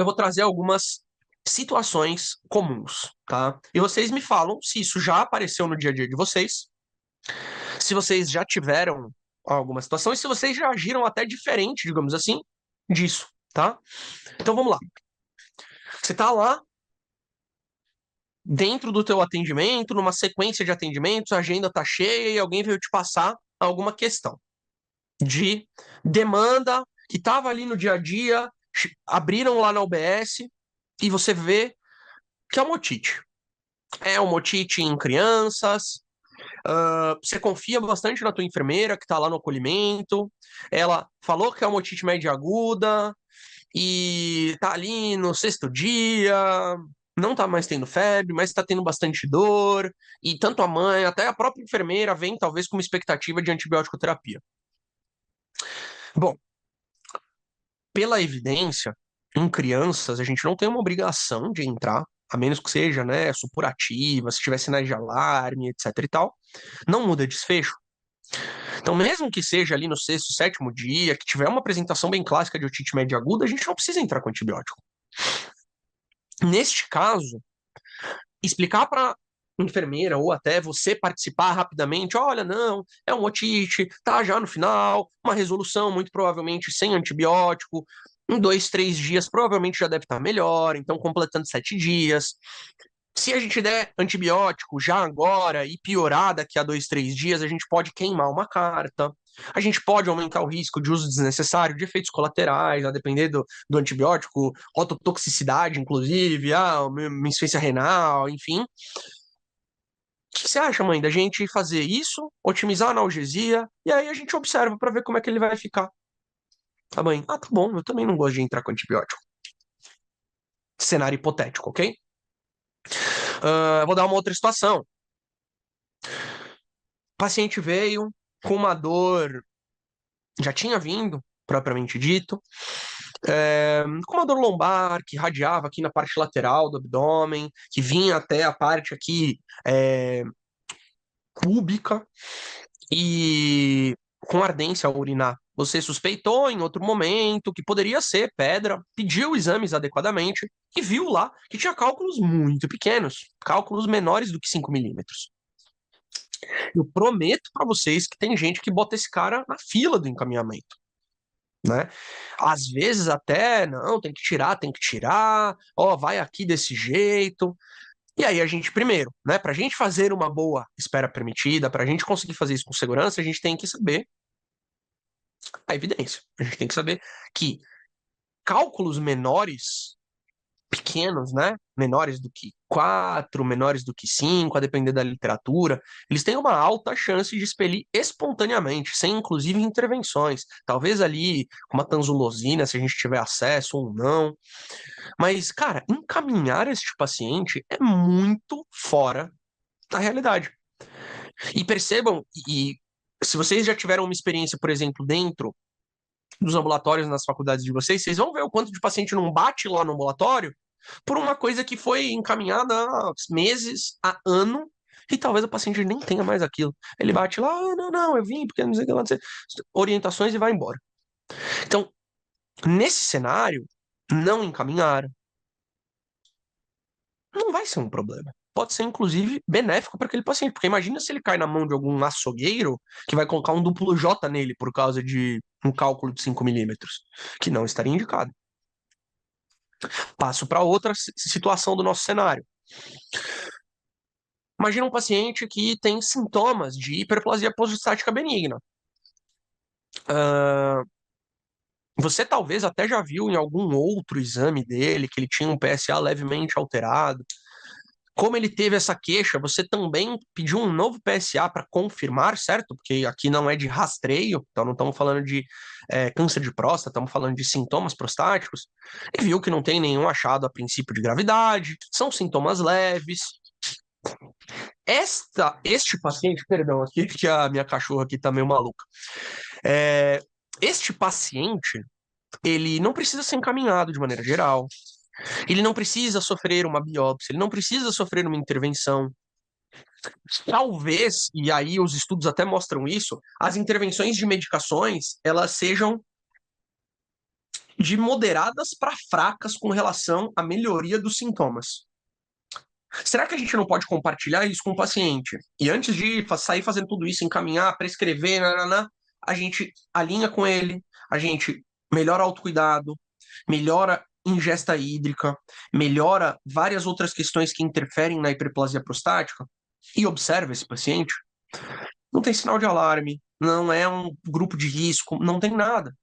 eu vou trazer algumas situações comuns, tá? E vocês me falam se isso já apareceu no dia a dia de vocês, se vocês já tiveram alguma situação e se vocês já agiram até diferente, digamos assim, disso, tá? Então vamos lá. Você tá lá dentro do teu atendimento, numa sequência de atendimentos, a agenda tá cheia e alguém veio te passar alguma questão de demanda que estava ali no dia a dia, abriram lá na UBS e você vê que é uma otite. É uma otite em crianças. Você confia bastante na tua enfermeira que está lá no acolhimento. Ela falou que é uma otite média aguda e tá ali no sexto dia, não tá mais tendo febre, mas tá tendo bastante dor. E tanto a mãe, até a própria enfermeira vem talvez com uma expectativa de antibiótico terapia. Bom, pela evidência, em crianças, a gente não tem uma obrigação de entrar, a menos que seja, né, supurativa, se tiver sinais de alarme, etc e tal, não muda desfecho. Então, mesmo que seja ali no sexto, sétimo dia, que tiver uma apresentação bem clássica de otite média aguda, a gente não precisa entrar com antibiótico. Neste caso, explicar para enfermeira ou até você participar rapidamente, olha, não, é um otite, tá já no final, uma resolução muito provavelmente sem antibiótico, em 2, 3 dias provavelmente já deve estar melhor, então completando 7 dias. Se a gente der antibiótico já agora e piorar daqui a 2, 3 dias, a gente pode queimar uma carta. A gente pode aumentar o risco de uso desnecessário de efeitos colaterais, a depender do antibiótico, ototoxicidade, inclusive, uma insuficiência renal, enfim. O que você acha, mãe, da gente fazer isso, otimizar a analgesia, e aí a gente observa para ver como é que ele vai ficar? Tá, mãe? Ah, tá bom, eu também não gosto de entrar com antibiótico. Cenário hipotético, ok? Vou dar uma outra situação. O paciente veio com uma dor, já tinha vindo, propriamente dito, com uma dor lombar que radiava aqui na parte lateral do abdômen, que vinha até a parte aqui púbica e com ardência ao urinar. Você suspeitou em outro momento que poderia ser pedra, pediu exames adequadamente e viu lá que tinha cálculos muito pequenos, cálculos menores do que 5 milímetros. Eu prometo para vocês que tem gente que bota esse cara na fila do encaminhamento, né? Às vezes até, não, tem que tirar, ó, vai aqui desse jeito. E aí a gente, primeiro, né, pra gente fazer uma boa espera permitida, pra gente conseguir fazer isso com segurança, a gente tem que saber a evidência. A gente tem que saber que cálculos menores, pequenos, né, menores do que 4, menores do que 5, a depender da literatura, eles têm uma alta chance de expelir espontaneamente, sem inclusive intervenções. Talvez ali uma tanzulosina, se a gente tiver acesso ou não. Mas, cara, encaminhar este paciente é muito fora da realidade. E percebam, e se vocês já tiveram uma experiência, por exemplo, dentro dos ambulatórios nas faculdades de vocês, vocês vão ver o quanto de paciente não bate lá no ambulatório por uma coisa que foi encaminhada há meses, há ano, e talvez o paciente nem tenha mais aquilo. Ele bate lá, não, não, eu vim porque não sei o que lá, orientações e vai embora. Então, nesse cenário, não encaminhar não vai ser um problema. Pode ser, inclusive, benéfico para aquele paciente. Porque imagina se ele cai na mão de algum açougueiro que vai colocar um duplo J nele por causa de um cálculo de 5 milímetros, que não estaria indicado. Passo para outra situação do nosso cenário. Imagina um paciente que tem sintomas de hiperplasia poststática benigna. Você talvez até já viu em algum outro exame dele que ele tinha um PSA levemente alterado. Como ele teve essa queixa, você também pediu um novo PSA para confirmar, certo? Porque aqui não é de rastreio, então não estamos falando de câncer de próstata, estamos falando de sintomas prostáticos. E viu que não tem nenhum achado a princípio de gravidade, são sintomas leves. Este paciente, perdão, aqui que a minha cachorra aqui tá meio maluca. Este paciente, ele não precisa ser encaminhado de maneira geral. Ele não precisa sofrer uma biópsia, ele não precisa sofrer uma intervenção. Talvez, e aí os estudos até mostram isso, as intervenções de medicações, elas sejam de moderadas para fracas com relação à melhoria dos sintomas. Será que a gente não pode compartilhar isso com o paciente? E antes de sair fazendo tudo isso, encaminhar, prescrever, nananã, a gente alinha com ele, a gente melhora o autocuidado, melhora ingesta hídrica, melhora várias outras questões que interferem na hiperplasia prostática e observa esse paciente. Não tem sinal de alarme, não é um grupo de risco, não tem nada.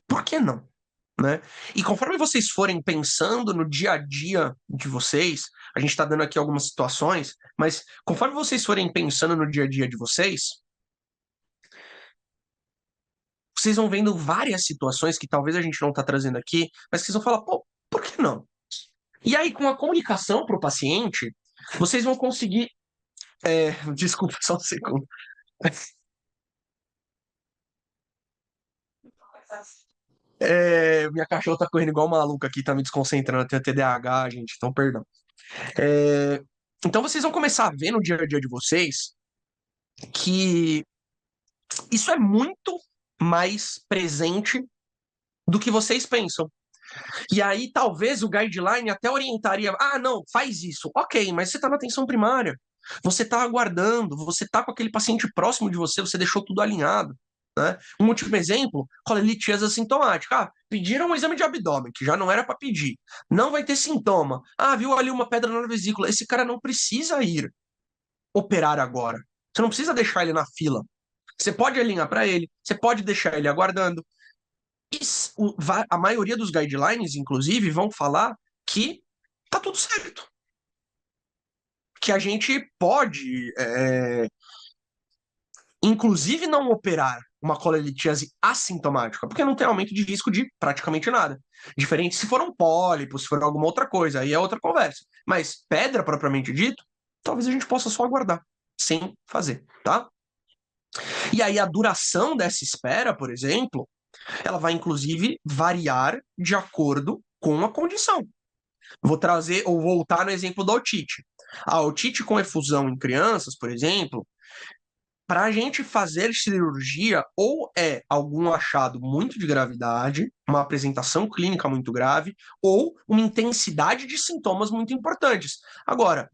Por que não? Né? E conforme vocês forem pensando no dia a dia de vocês, a gente está dando aqui algumas situações, mas conforme vocês forem pensando no dia a dia de vocês, vocês vão vendo várias situações que talvez a gente não está trazendo aqui, mas que vocês vão falar, pô, por que não? E aí, com a comunicação para o paciente, vocês vão conseguir. Desculpa, só um segundo. Minha cachorra tá correndo igual maluca aqui, tá me desconcentrando, eu tenho TDAH, gente, então perdão. É, Então vocês vão começar a ver no dia a dia de vocês que isso é muito mais presente do que vocês pensam. E aí talvez o guideline até orientaria, ah, não, faz isso. Ok, mas você está na atenção primária. Você está aguardando, você está com aquele paciente próximo de você, você deixou tudo alinhado. Né? Um último exemplo, colelitiase assintomática. Ah, pediram um exame de abdômen, que já não era para pedir. Não vai ter sintoma. Ah, viu ali uma pedra na vesícula. Esse cara não precisa ir operar agora. Você não precisa deixar ele na fila. Você pode alinhar para ele, você pode deixar ele aguardando. E a maioria dos guidelines, inclusive, vão falar que tá tudo certo. Que a gente pode, inclusive, não operar uma colelitiase assintomática, porque não tem aumento de risco de praticamente nada. Diferente se for um pólipo, se for alguma outra coisa, aí é outra conversa. Mas pedra, propriamente dito, talvez a gente possa só aguardar, sem fazer, tá? E aí a duração dessa espera, por exemplo, ela vai inclusive variar de acordo com a condição. Vou trazer ou voltar no exemplo da otite. A otite com efusão em crianças, por exemplo, para a gente fazer cirurgia, ou é algum achado muito de gravidade, uma apresentação clínica muito grave, ou uma intensidade de sintomas muito importantes. Agora,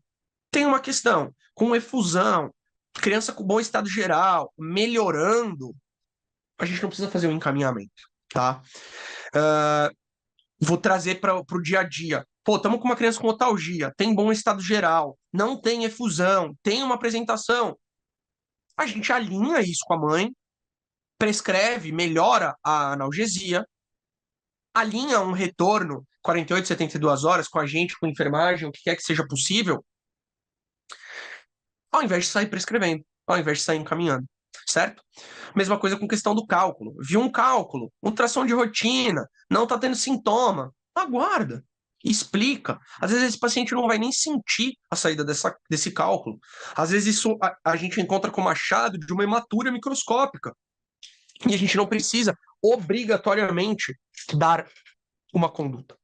tem uma questão: com efusão, criança com bom estado geral, melhorando, a gente não precisa fazer um encaminhamento, tá? Vou trazer para o dia a dia. Pô, estamos com uma criança com otalgia, tem bom estado geral, não tem efusão, tem uma apresentação. A gente alinha isso com a mãe, prescreve, melhora a analgesia, alinha um retorno 48, 72 horas com a gente, com a enfermagem, o que quer que seja possível, ao invés de sair prescrevendo, ao invés de sair encaminhando, certo? Mesma coisa com questão do cálculo. Viu um cálculo, ultrassom de rotina, não está tendo sintoma, aguarda, explica. Às vezes esse paciente não vai nem sentir a saída desse cálculo. Às vezes isso a gente encontra como achado de uma hematura microscópica. E a gente não precisa obrigatoriamente dar uma conduta,